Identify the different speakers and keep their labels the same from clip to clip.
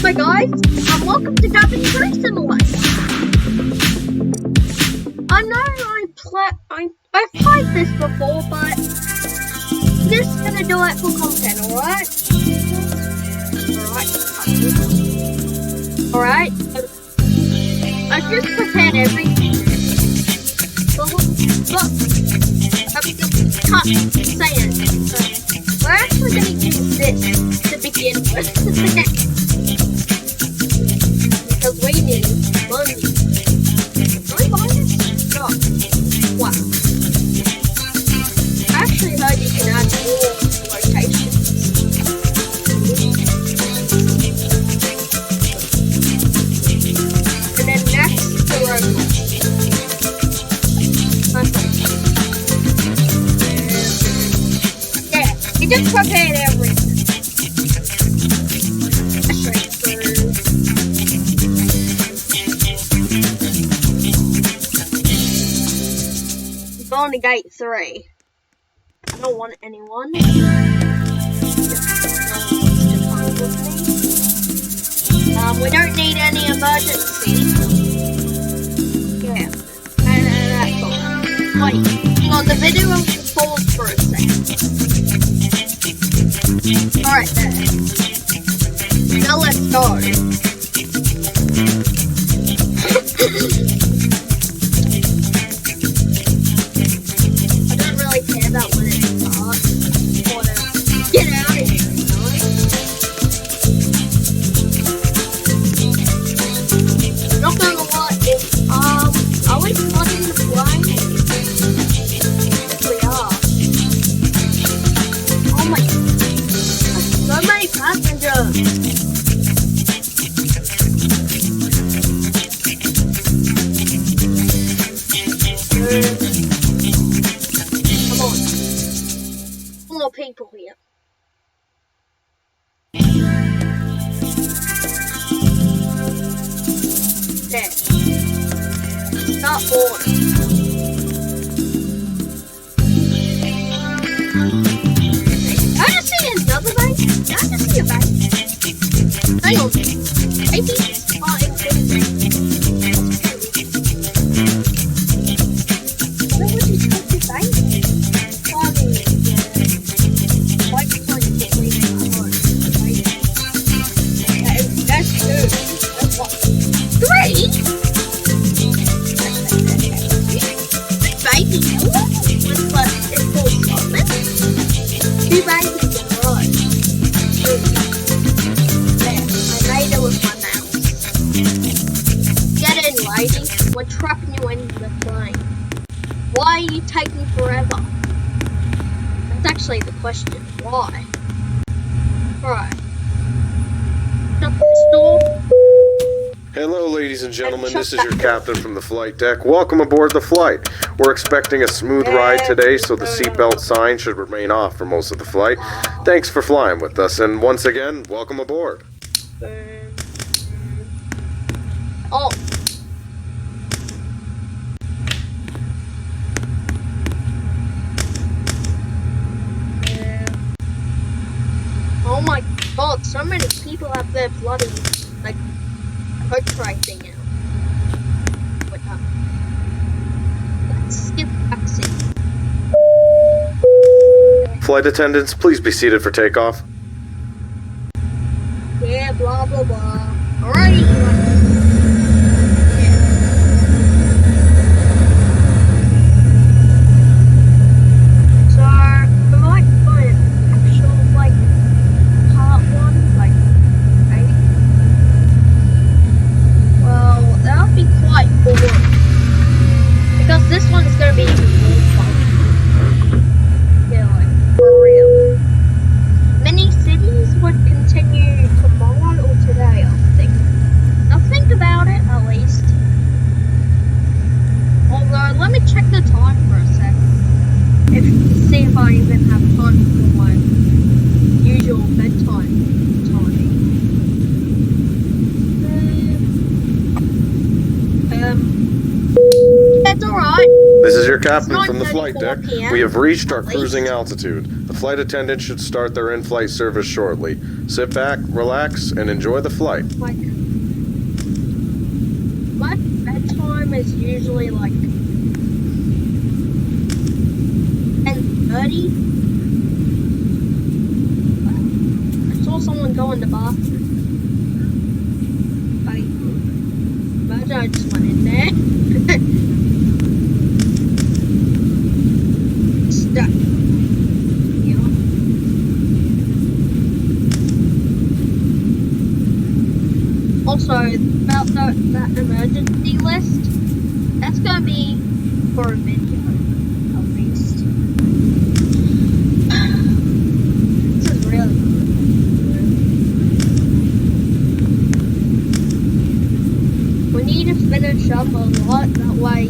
Speaker 1: Hi guys, and welcome to Driving Career Simulator. I know I've played this before, but I'm just gonna do it for content, alright? Alright. I've just prepared everything. But I can't say it. So we're actually gonna use this to begin with. Because we need money. Can we buy this? No. Wow. I actually heard you can add more locations. And then next, the robot. Yeah, it just prepared everything. On to gate 3. I don't want anyone. We don't need any emergency. Yeah. That's all. Wait. Hang on, the video will pause for a second. Alright then. Now let's go. That when it starts, get out of here, not gonna lie, are we flooding the flying? Yes, we are. Oh my, so many passengers. More people here. There. Start board. I just see another bank. I just see a bank. Hang on. Maybe it's not included. Where would you take the bank? We're trapping you in the plane. Why are you taking forever? That's actually the question. Why? Alright. Shut the door.
Speaker 2: Hello ladies and gentlemen, this is your captain from the flight deck. Welcome aboard the flight. We're expecting a smooth ride today, so the seatbelt sign should remain off for most of the flight. Thanks for flying with us, and once again, welcome aboard.
Speaker 1: Oh. Oh my god, so many people have their bloody, like, coach ride thing out. Wait up. Let's skip vaccine.
Speaker 2: Flight attendants, please be seated for takeoff.
Speaker 1: Yeah, blah blah blah. Alrighty. Because this one is going to be even more fun. Yeah, like, for real. Many cities would continue tomorrow or today, I think. Now think about it, at least. Although, let me check the time for a second. See if I even have time for my usual bedtime timing. That's alright.
Speaker 2: This is your captain from the flight deck. We have reached our cruising altitude. The flight attendant should start their in-flight service shortly. Sit back, relax, and enjoy the flight.
Speaker 1: Like, my bedtime is usually like 10:30. I saw someone go in the bathroom. Imagine I just went in there. Stuck. Yeah. Also, about that emergency list, that's gonna be for a video, at least. This is really good. We need to finish up a lot, that way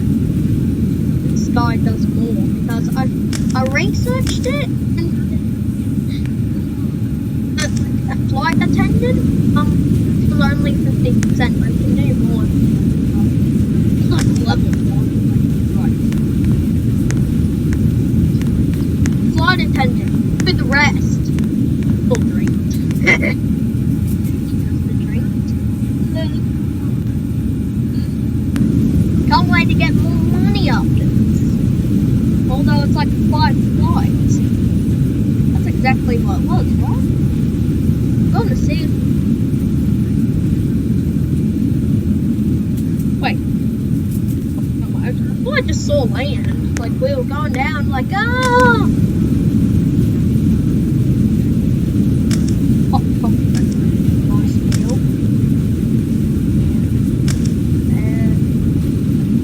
Speaker 1: this guy does more, because I researched it, and a flight attendant, it was only 50%, but you can do more. It's like level 1, right. Flight attendant, for the rest, full drink. Just the drink. Can't wait to get more money after this. Although it's like 5 flights. That's exactly what it was, right? I'm going to see. Wait. Oh, I thought I just saw land. Like we were going down, like, ah! Oh, that's a nice meal.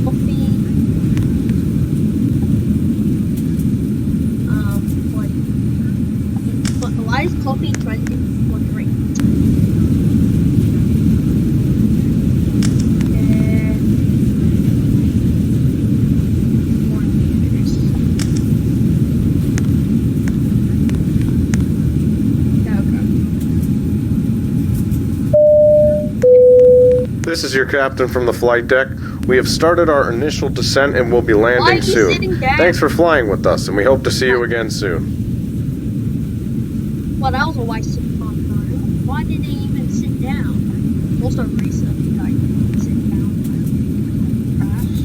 Speaker 1: Coffee. Why is coffee trending for drink?
Speaker 2: This is your captain from the flight deck. We have started our initial descent and will be
Speaker 1: Why are
Speaker 2: landing
Speaker 1: you
Speaker 2: soon.
Speaker 1: sitting down?
Speaker 2: Thanks for flying with us, and we hope to see you again soon.
Speaker 1: Well, that was a waste of time, though. Why did he even sit down? Also, research guy didn't sit down. Crash.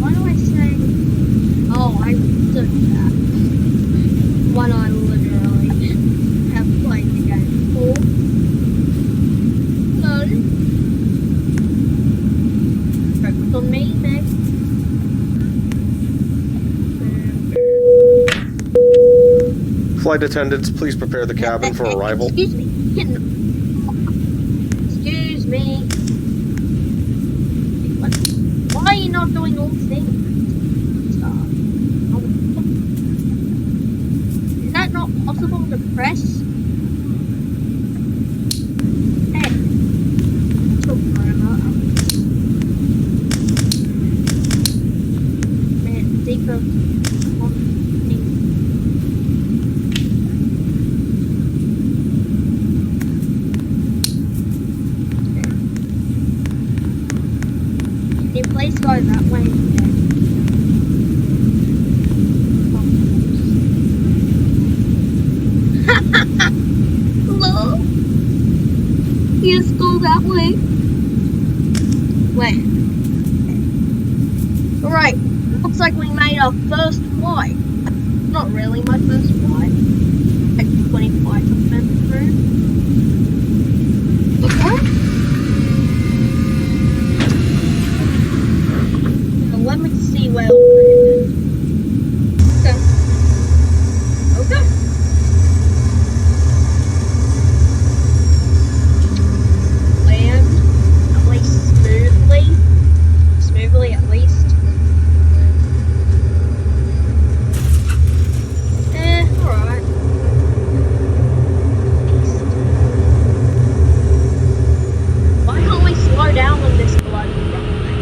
Speaker 1: Why do I say? Oh, I researched that. When I literally have played the game before. None. Focus on me, next.
Speaker 2: Flight attendants, please prepare the cabin for arrival.
Speaker 1: Excuse me. Excuse me. Why are you not doing all things? Is that not possible to press? Hey. Took forever. Man, deeper. Please go that way. Hello? Yes, go that way. Wait. Alright, looks like we made our first flight. Not really my first flight. Like 20 flights I've been through. Okay. Let me see where we're headed. Okay. Okay. Land, at least smoothly. Smoothly, at least. Alright. Why can't we slow down on this bloody runway?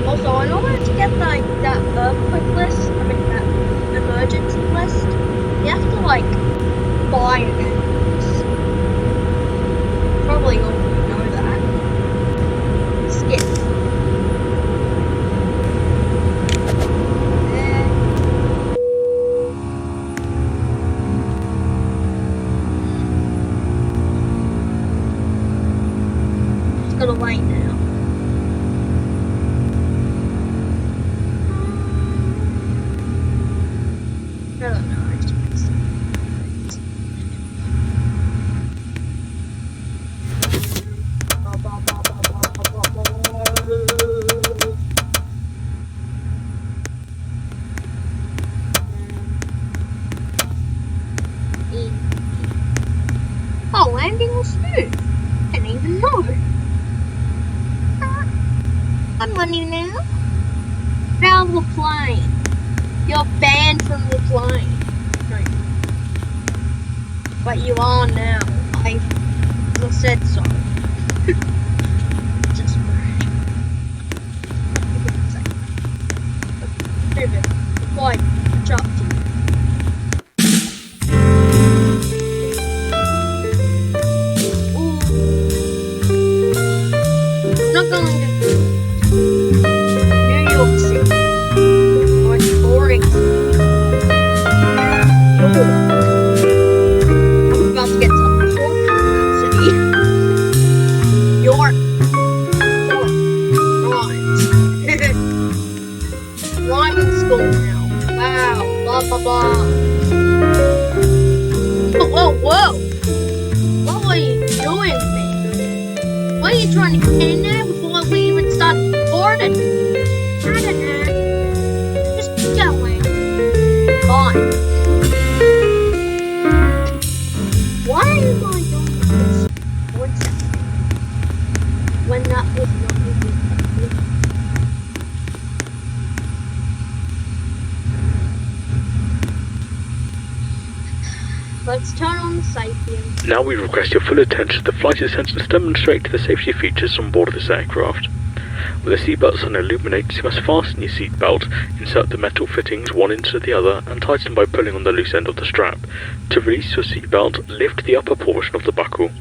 Speaker 1: Also, in order to get like that earthquake list, I mean that emergency list, you have to like buy it. Probably all I'm money now. Get out of the plane. You're banned from the plane. No. But you are now. I said so. Just rude. Move it. Before I jump to you. Ooh. I'm not going to New York City. Oh, it's boring. I'm about to get some York City. York. Rhymes. Rhyme in school now. Wow. Blah, blah, blah. Whoa, whoa. What were you doing, man? Were you trying to get in there before we even started boarding? I don't know. Just keep going. Fine. Why am I doing this? 1 second. When that was not even happening. Let's turn on the Sapien.
Speaker 3: Now we request your full attention to the flight attendants demonstrate the safety features on board this aircraft. With the seatbelt sign illuminated, you must fasten your seatbelt, insert the metal fittings one into the other, and tighten by pulling on the loose end of the strap. To release your seatbelt, lift the upper portion of the buckle.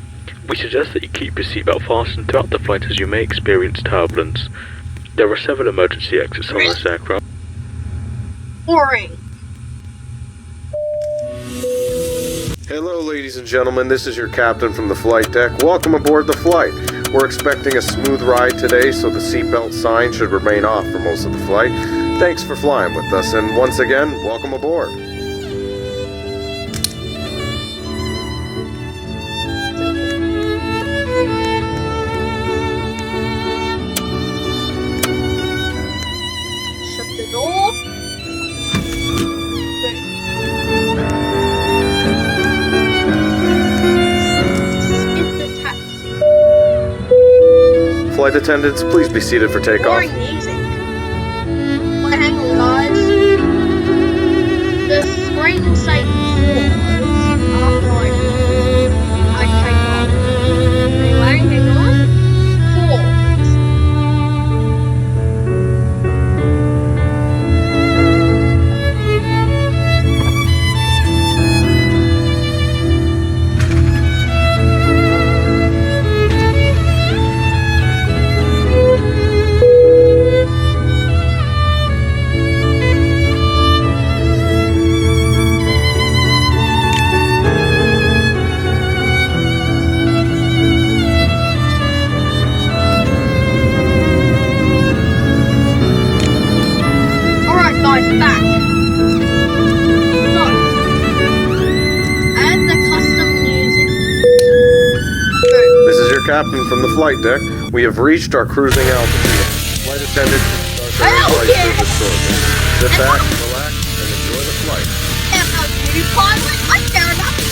Speaker 3: We suggest that you keep your seatbelt fastened throughout the flight as you may experience turbulence. There are several emergency exits on this aircraft.
Speaker 1: Boring.
Speaker 2: Hello, ladies and gentlemen, this is your captain from the flight deck. Welcome aboard the flight. We're expecting a smooth ride today, so the seatbelt sign should remain off for most of the flight. Thanks for flying with us, and once again, welcome aboard.
Speaker 1: Shut the door. Skip the taxi.
Speaker 2: Flight attendants, please be seated for takeoff.
Speaker 1: Boring music. Wait, hang on, guys. The screen says pause after I take off. Anyway, hang on. Pause. Alright guys, back. So, add the custom music. Boom.
Speaker 2: This is your captain from the flight deck. We have reached our cruising altitude. Flight attendants, start their flight service shortly. Sit back, relax, and enjoy the flight.
Speaker 1: Am I a pilot? I care about it.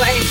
Speaker 1: Wait.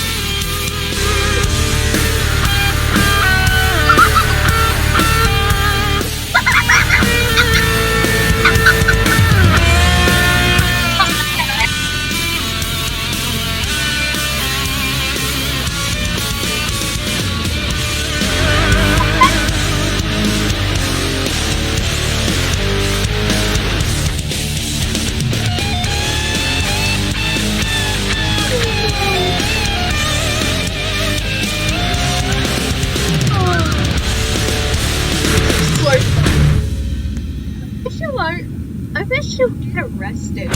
Speaker 1: I bet she'll get arrested.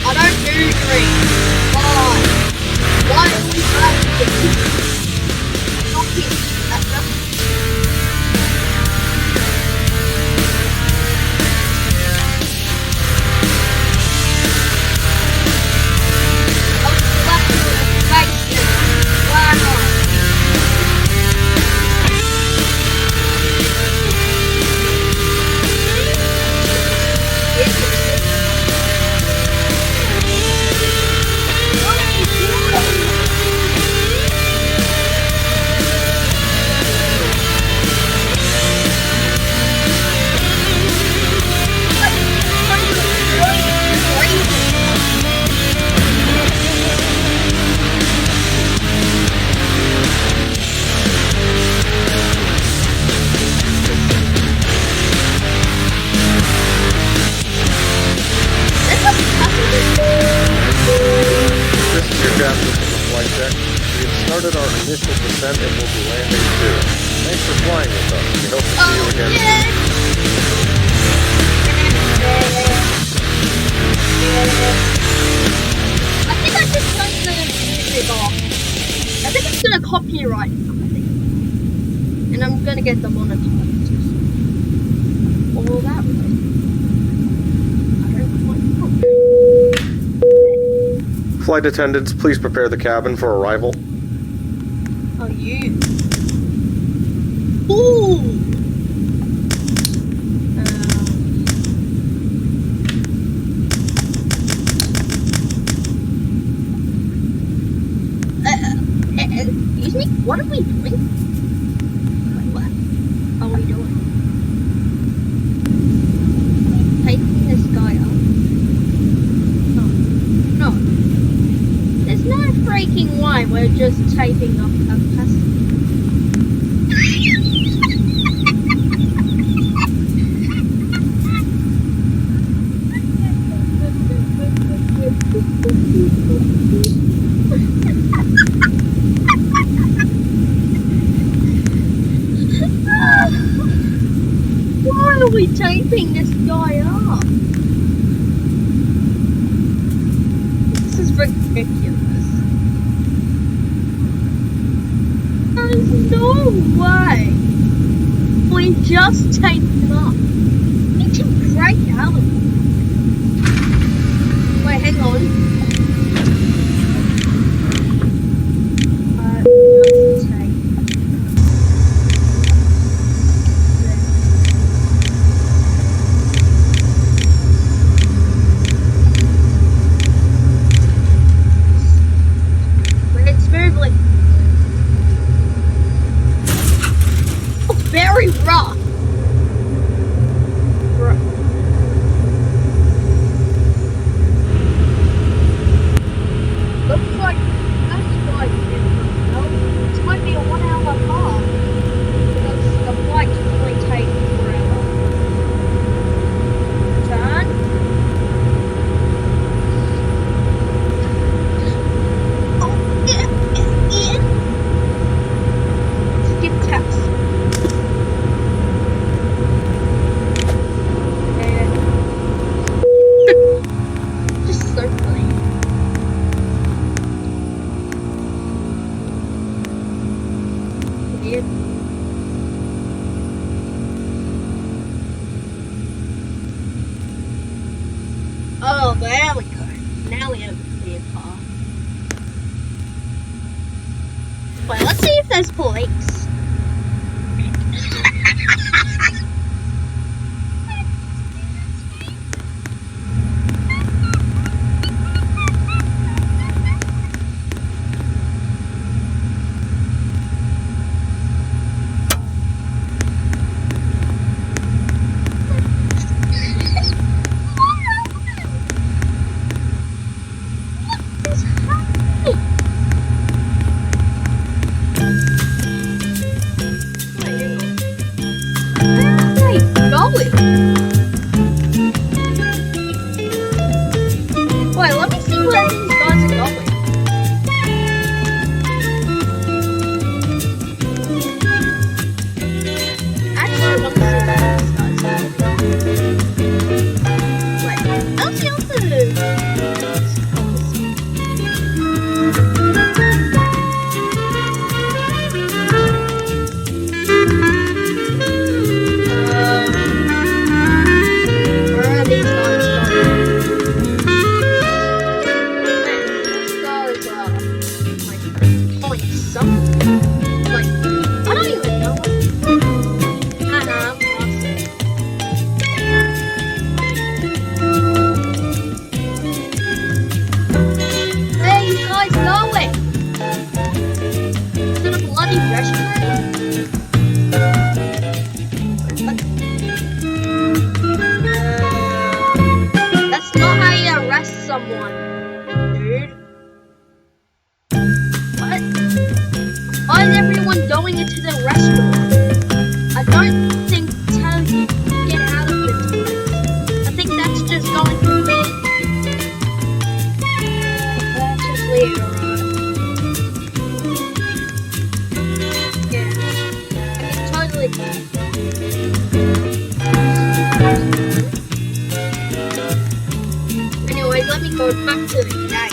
Speaker 1: I don't do green. Why? Why are we driving? Not here. That's nothing. Why not?
Speaker 2: descent and we'll be landing soon. Thanks for flying with us. We hope to see you again
Speaker 1: I think I just turned the music off. I think it's gonna copyright something. And I'm gonna get the monetized. All that way. I don't want to.
Speaker 2: Flight attendants, please prepare the cabin for arrival.
Speaker 1: Oh, you. Ooh! Excuse me? What are we doing? Wait, what are we doing? Taking this guy up? No. No. There's no freaking way we're just taping up a passenger. Why are we taping this guy up? This is ridiculous. There's no way. We just taped him up. We need to break out of it. Wait, hang on. Just tape. Very rough. Looks like this flight this might be a 1 hour path because the flight only takes forever. Turn. Oh, yeah. Skip test. really. Anyways, let me go back to the game.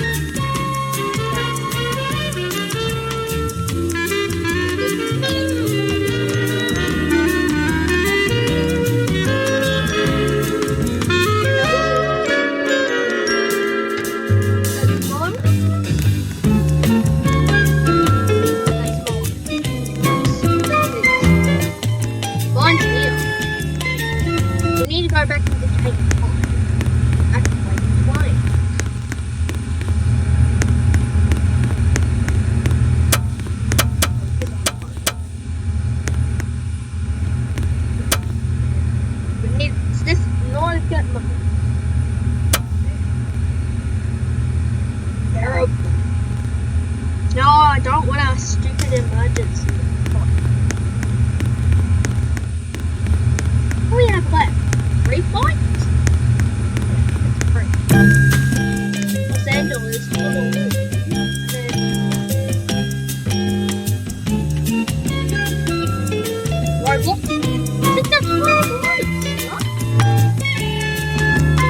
Speaker 1: Go back into the game. Activate flying. We need this not get my terrible. No, I don't want a stupid emergency. What do we have left? 3 flights? Yeah, Los Angeles, Honolulu. Roblox? I think that's Roblox, huh?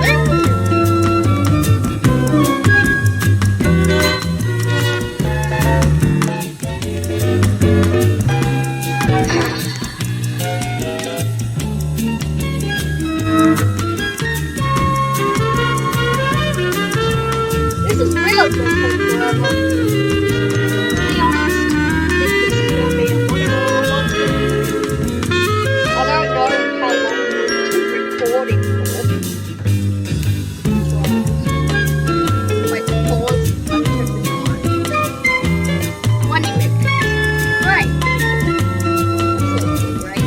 Speaker 1: Where is it? This is real good forever. To be honest, this is gonna be a 1 hour long. I don't know how long we're recording for. Wait, pause. I'll check the time. 20 minutes. Great. Absolutely great.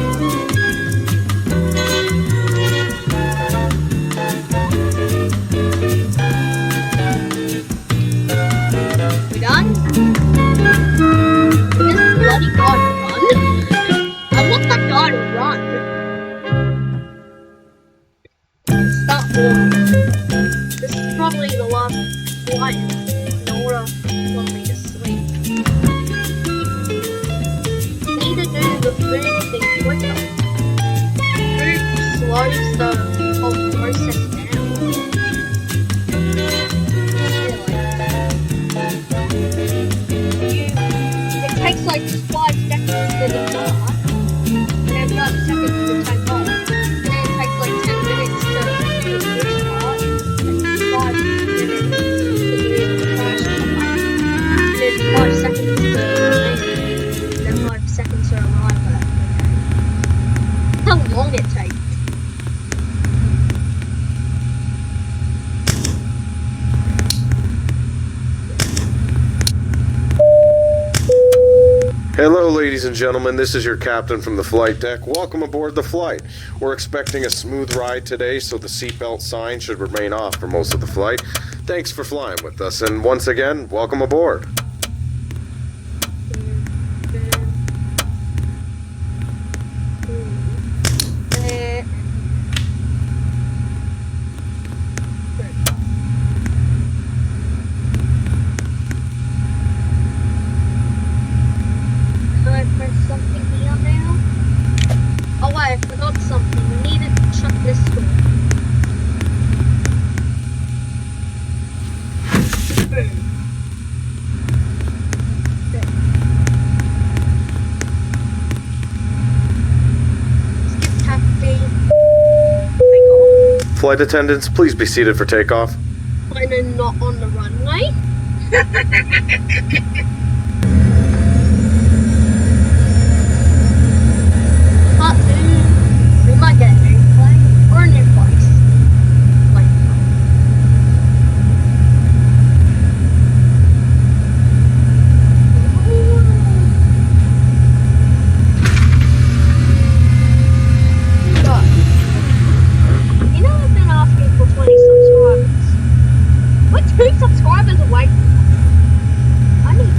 Speaker 1: We done? This bloody god run? I want that guy to run. Stop walking. This is probably the last flight in order for me to sleep. Need to do the food thing quicker. Food slows the whole process down. It takes like 5 seconds to depart, and then 5 seconds to take off, and then it takes like 10 minutes to do the food part, and 5 minutes to do the trash part, and then 5 seconds to leave, and then 5 seconds to arrive at the game. How long it takes.
Speaker 2: Hello, ladies and gentlemen. This is your captain from the flight deck. Welcome aboard the flight. We're expecting a smooth ride today, so the seatbelt sign should remain off for most of the flight. Thanks for flying with us, and once again, welcome aboard.
Speaker 1: Can I press something here now? Oh wait, I forgot something. We need to shut this door. Boom. There. Skip taxi. Take off.
Speaker 2: Flight attendants, please be seated for takeoff.
Speaker 1: Kind not on the runway. Part 2. We might get a new plane or a new place. Like, but, you know I've been asking for 20 subscribers. We're 2 subscribers away from that. I need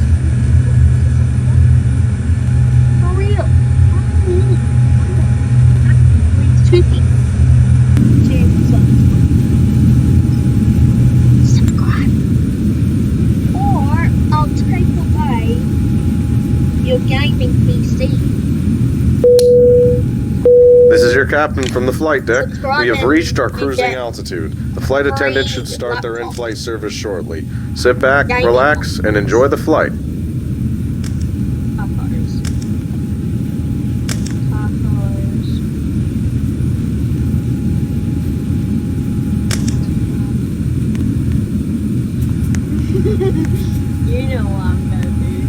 Speaker 2: captain from the flight deck. We have reached our cruising
Speaker 1: Subscribe.
Speaker 2: altitude. The flight attendant should start their
Speaker 1: Laptop.
Speaker 2: in-flight service shortly. Sit back,
Speaker 1: Gaming.
Speaker 2: relax, and enjoy the flight.
Speaker 1: Tacos. Tacos. You know what I'm gonna do.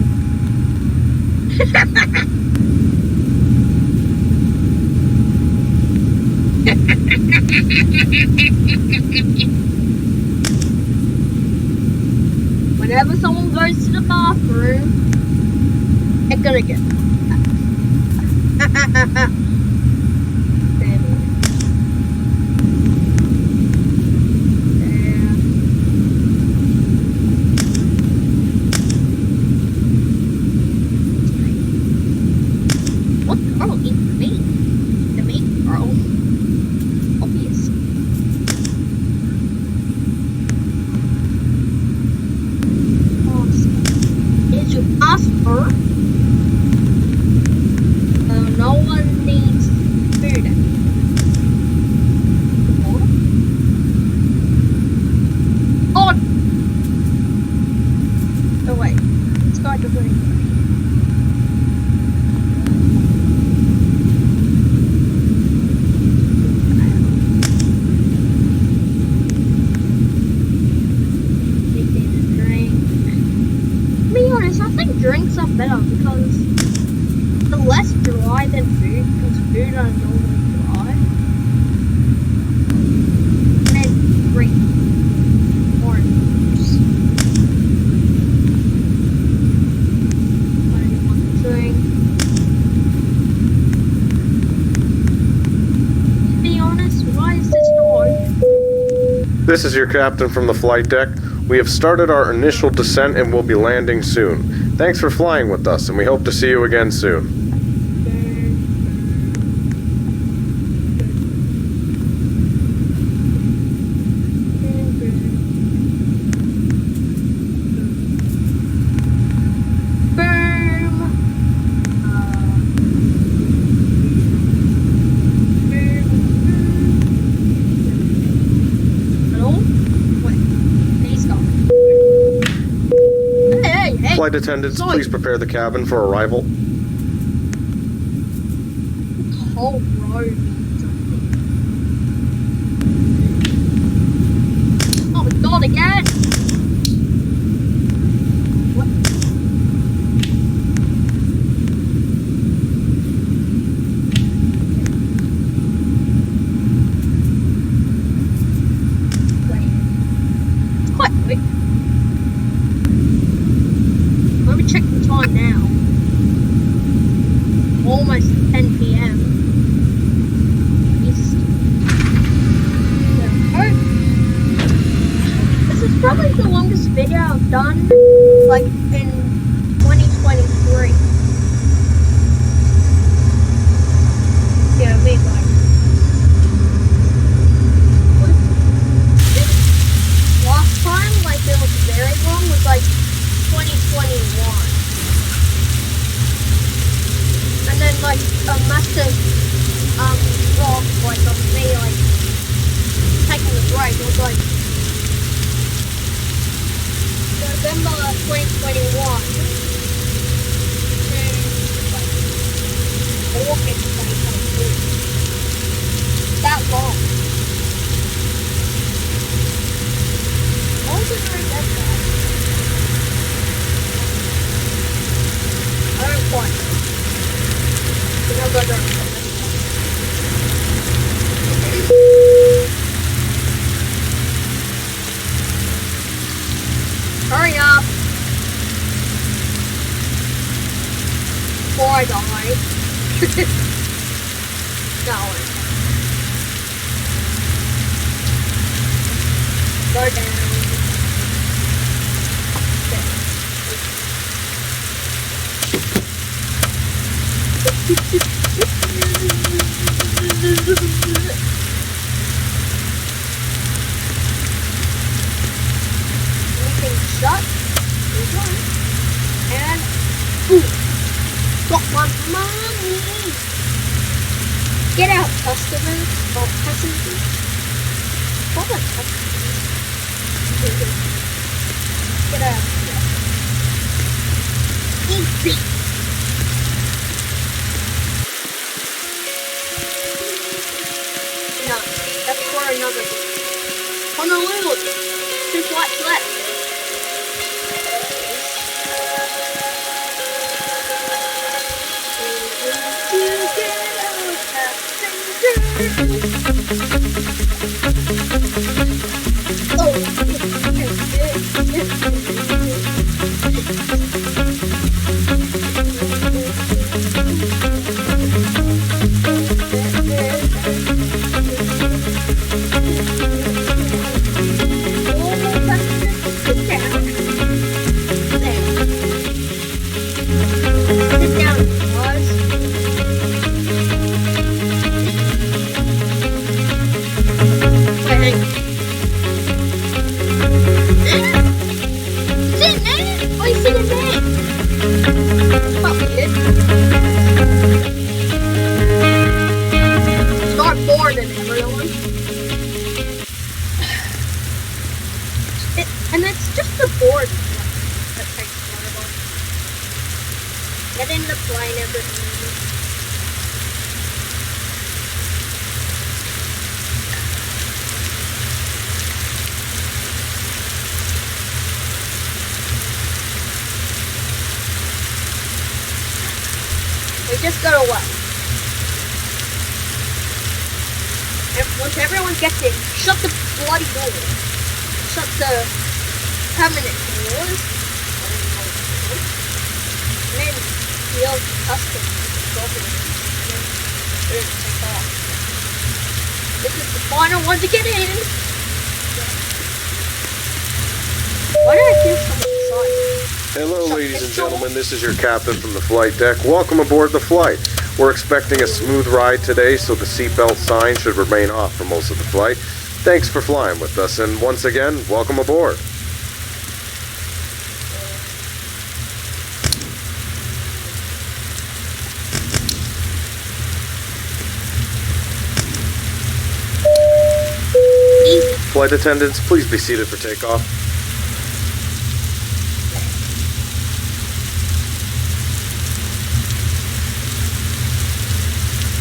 Speaker 1: Whenever someone goes to the bathroom, it's gonna get. What girl eats the meat? The meat girl. Obvious. Did you ask her? No one needs food. Water? Oh! Oh wait, it's got to bring. Drinks are better because they're less dry than food, because food are normally dry. And drink orange juice. I don't want to drink. To be honest, why is this door open?
Speaker 2: This is your captain from the flight deck. We have started our initial descent and will be landing soon. Thanks for flying with us, and we hope to see you again soon. Flight attendants, please prepare the cabin for arrival.
Speaker 1: Whole row means something. Oh my god, again! What? Wait. It's quite quick. Let me check the time now. Almost 10 p.m. East. This is probably the longest video I've done, like, in 2023. Yeah, maybe like. Last time, like, it was very long, was like 2021. And then like a massive vlog like of me like taking a break. It was like November 2021 to like August 2022. That long. I wasn't very good at that. I don't quite. No better. Hurry up! Before I die. No. Go down. Everything shut. There's one. And ooh, got my money. Get out, customers. Or passengers. What are customers? Get out. Easy. No, that's for another day. Honolulu. 2 flights left. And it's just the board that takes forever. Get in the plane, everything. We just gotta wait. Once everyone gets in, shut the bloody door. Shut the permanent doors. And then deal customs properly. And then we're gonna take off. This is the final one to get in. Why do I feel so excited?
Speaker 2: Hello, ladies and gentlemen. This is your captain from the flight deck. Welcome aboard the flight. We're expecting a smooth ride today, so the seatbelt sign should remain off for most of the flight. Thanks for flying with us, and once again, welcome aboard. Flight attendants, please be seated for takeoff.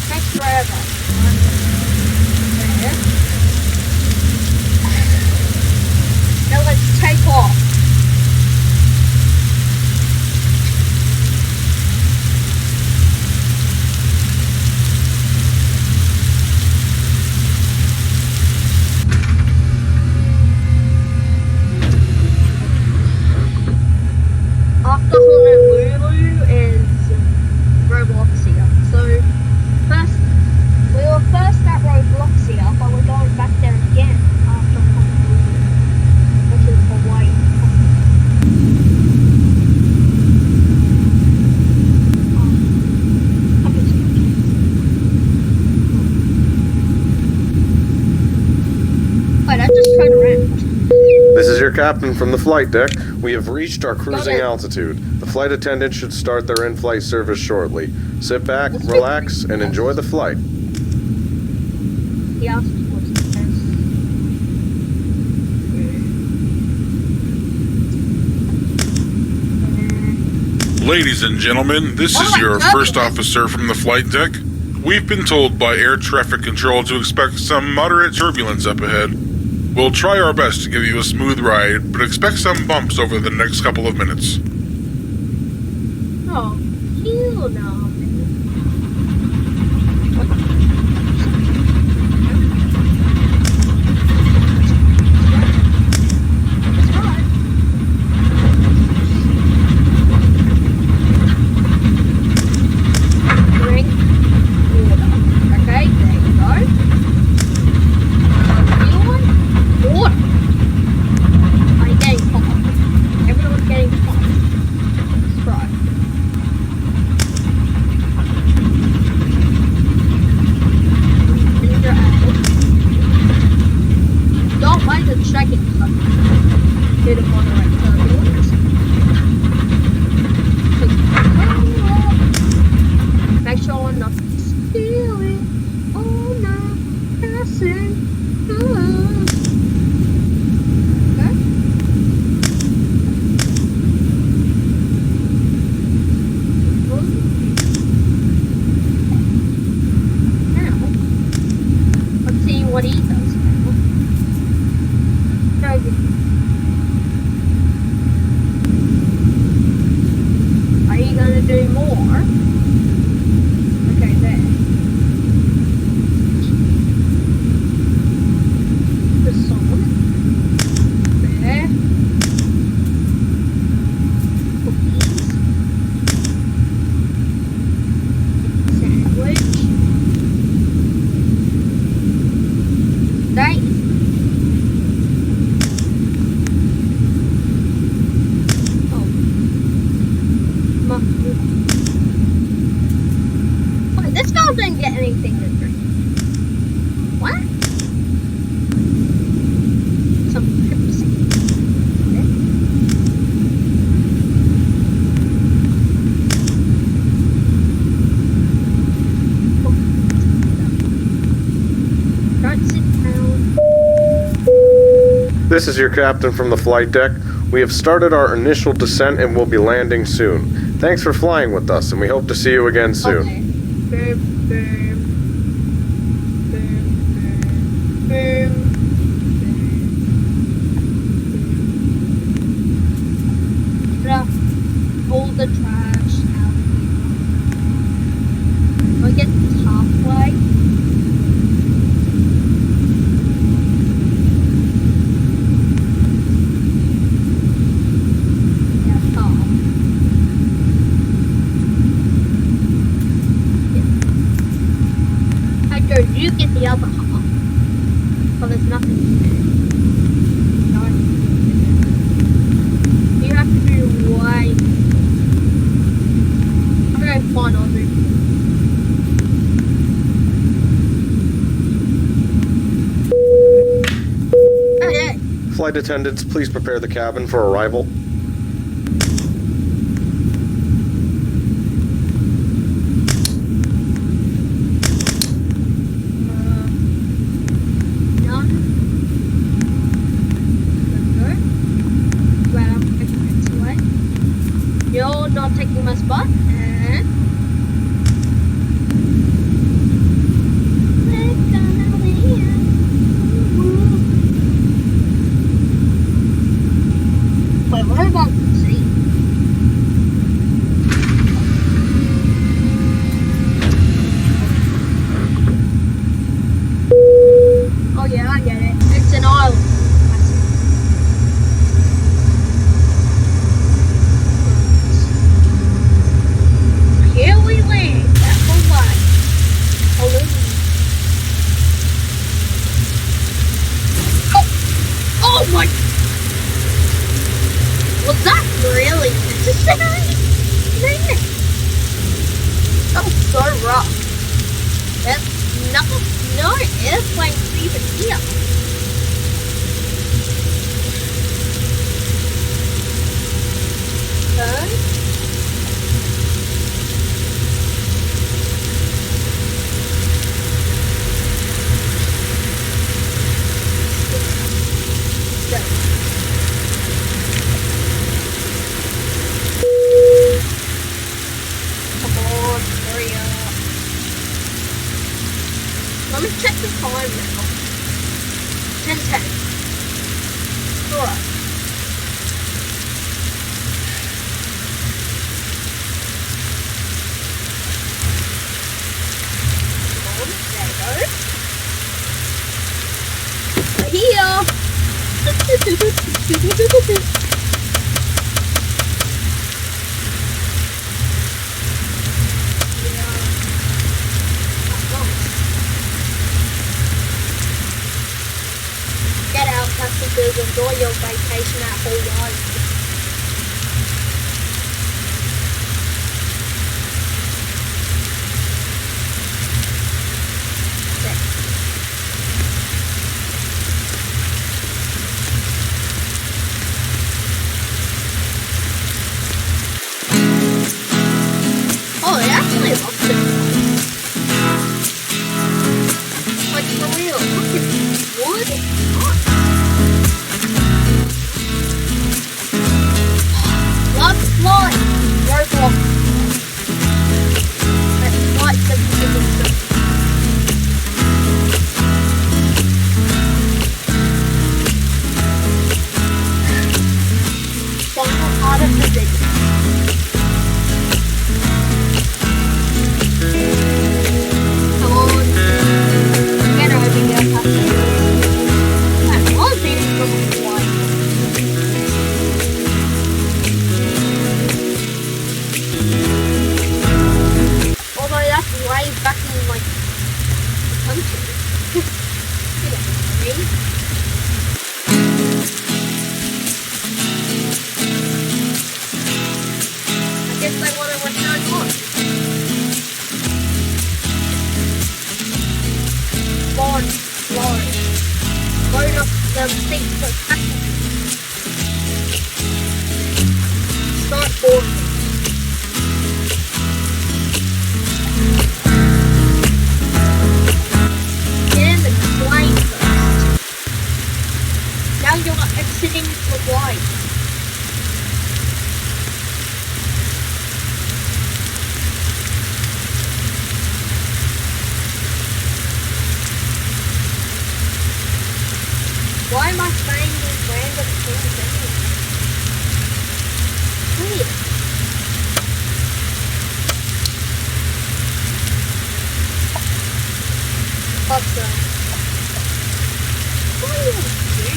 Speaker 1: Takes forever. Now let's take off. After Honolulu is Robloxia. So first, we were first at Robloxia, but we're going back there again after Honolulu, which is Hawaii. Wait, I just turned around.
Speaker 2: This is your captain from the flight deck. We have reached our cruising altitude. The flight attendants should start their in-flight service shortly. Sit back, relax, and enjoy the flight.
Speaker 1: The altitude was the best.
Speaker 4: Ladies and gentlemen, this is your first officer from the flight deck. We've been told by air traffic control to expect some moderate turbulence up ahead. We'll try our best to give you a smooth ride, but expect some bumps over the next couple of minutes.
Speaker 1: Oh, hell no. Drink water. Okay, there you go. Water. Are you getting hot? Everyone's getting hot. That's right. what he does now. Are you gonna do more? Okay, there. The song. There. Cookies. Sandwich. That. Oh. Wait, this girl didn't get anything to drink. What? Some Pepsi. Okay. Don't sit down.
Speaker 2: This is your captain from the flight deck. We have started our initial descent and will be landing soon. Thanks for flying with us, and we hope to see you again soon.
Speaker 1: Okay. Boom, boom. Boom, boom, boom. Get up all the trash out here. I get halfway. Yeah, half. Hector, you get the other half. Well, there's nothing there. No. You have to do way. Okay, fine, I'll do. Okay.
Speaker 2: Flight attendants, please prepare the cabin for arrival.
Speaker 1: None. Good. Well, it's away. You're not taking my spot. And we're gonna win. Wait, what about the sea? Oh yeah, I get it. It's an island. I see. Here we land. That's the way. Oh my! Was that really necessary? Man, that was so rough. There's no airplanes even here. Turn. Go. Come on, hurry up. Let me check the time now. 10:10. Alright. Come on, there we go. We're here. Get out, passengers. Enjoy your vacation at Hawaii. Oh, it actually looks good. Like for real, look at this wood. It's hot. You don't know me. I guess they want to return on. Spawn, load. Load up the things that happen. Start boarding. Get in the plane first. Now you're exiting the flight. Why am I saying these random things anyway? Weird. Also, what do you want to do?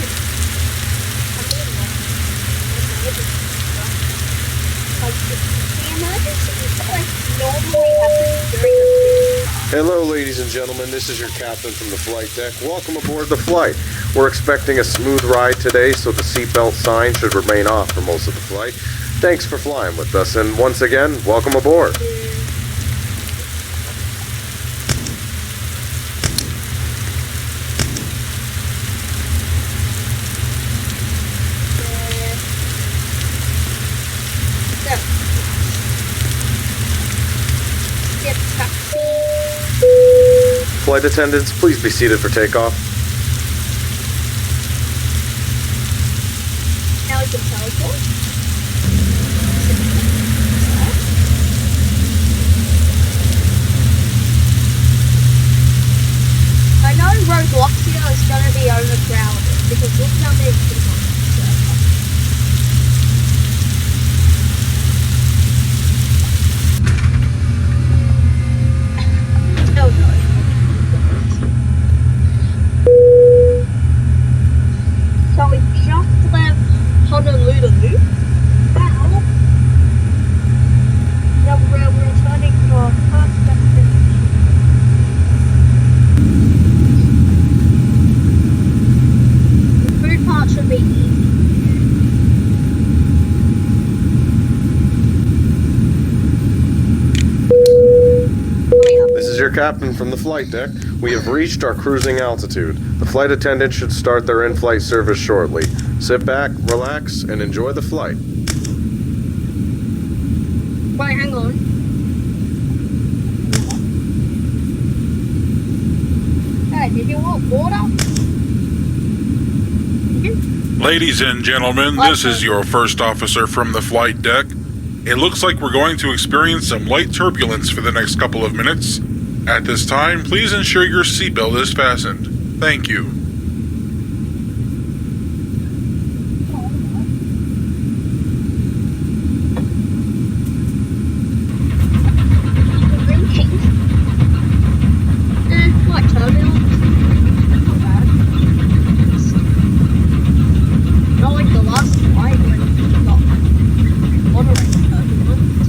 Speaker 1: I'm doing the emergency like normally happens during the mission.
Speaker 2: Hello, ladies and gentlemen. This is your captain from the flight deck. Welcome aboard the flight. We're expecting a smooth ride today, so the seatbelt sign should remain off for most of the flight. Thanks for flying with us, and once again, welcome aboard. Flight attendants, please be seated for takeoff.
Speaker 1: Now we can teleport. I know Robloxia is going to be overcrowded because look how many people on the server. Oh no. So we just left Honolulu. Now, we're returning to our first destination. The food part should be easy.
Speaker 2: This is your captain from the flight deck. We have reached our cruising altitude. The flight attendant should start their in-flight service shortly. Sit back, relax, and enjoy the flight.
Speaker 1: Wait, hang on. Hey, did you want water?
Speaker 4: Ladies and gentlemen, this is your first officer from the flight deck. It looks like we're going to experience some light turbulence for the next couple of minutes. At this time, please ensure your seatbelt is fastened. Thank you.
Speaker 1: What, turbulence? Not bad. Not like the last flight when we got moderate turbulence.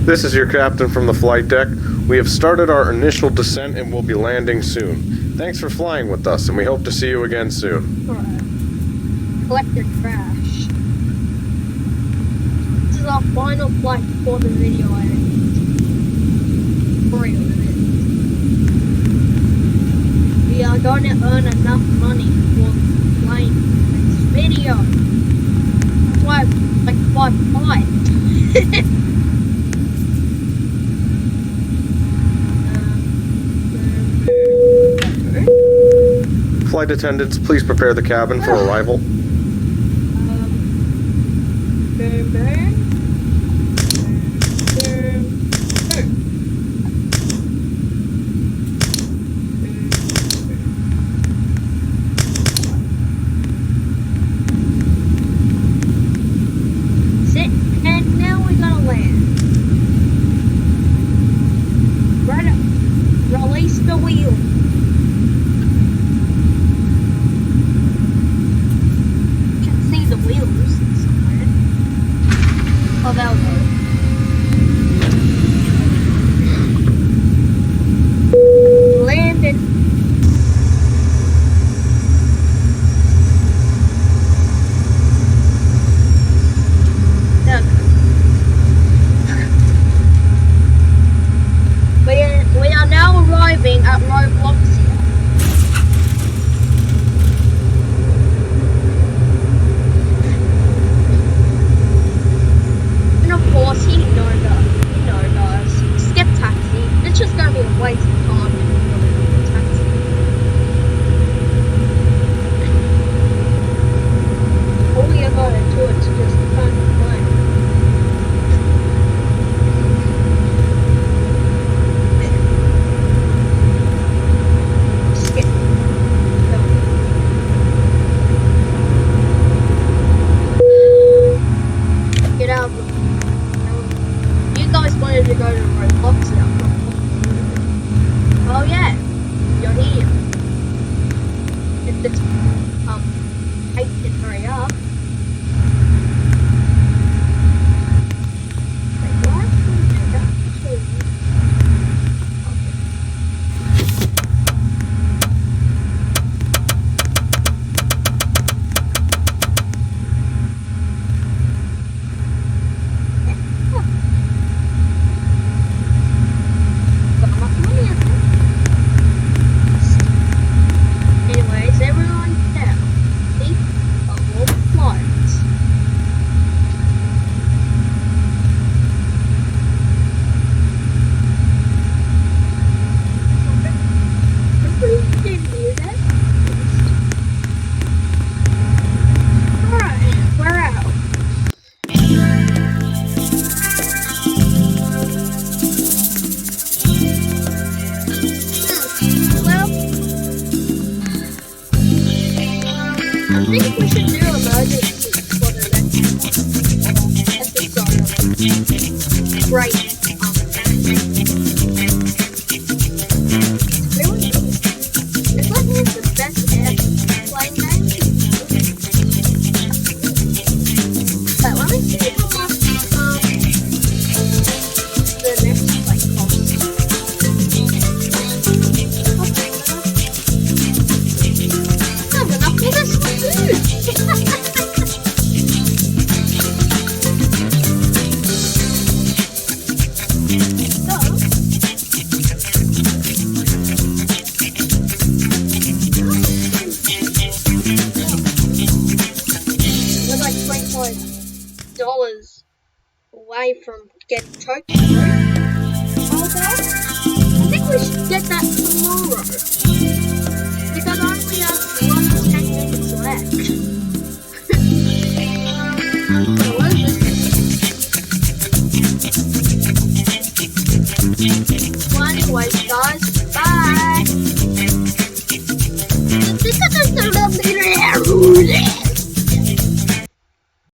Speaker 2: This is your captain from the flight deck. We have started our initial descent and will be landing soon. Thanks for flying with us, and we hope to see you again soon.
Speaker 1: Alright. Collect your trash. This is our final flight before the video ends. For real, it is. We are going to earn enough money for flying this video. That's why I like flight.
Speaker 2: Flight attendants, please prepare the cabin for arrival.
Speaker 1: Sit, and now we're gonna land. Right up. Release the wheel. The wheels somewhere. Oh, that'll go. Landed. We are now arriving at Robloxia. Of course, you know guys, skip taxi. It's just gonna be a waste of time if you go to taxi. All we are gonna do is just find the plane. Skip. Get out of the You guys wanted to go to Roblox now. Oh yeah, you're here. If it's I can hurry up. Wait, why can we do that too? Anyways, everyone down. See? A wolf flies. Everybody did hear that? Alright, we're out. Well, I think we should do emergency for the next episode. Right. This one is the best airplane game. But let me see how much the next flight costs. Not enough for this one too. We're like $25 away from getting Tokyo. Okay. I think we should get that tomorrow. Because I only have 10 minutes left. So what is this? Well, anyways, guys, bye.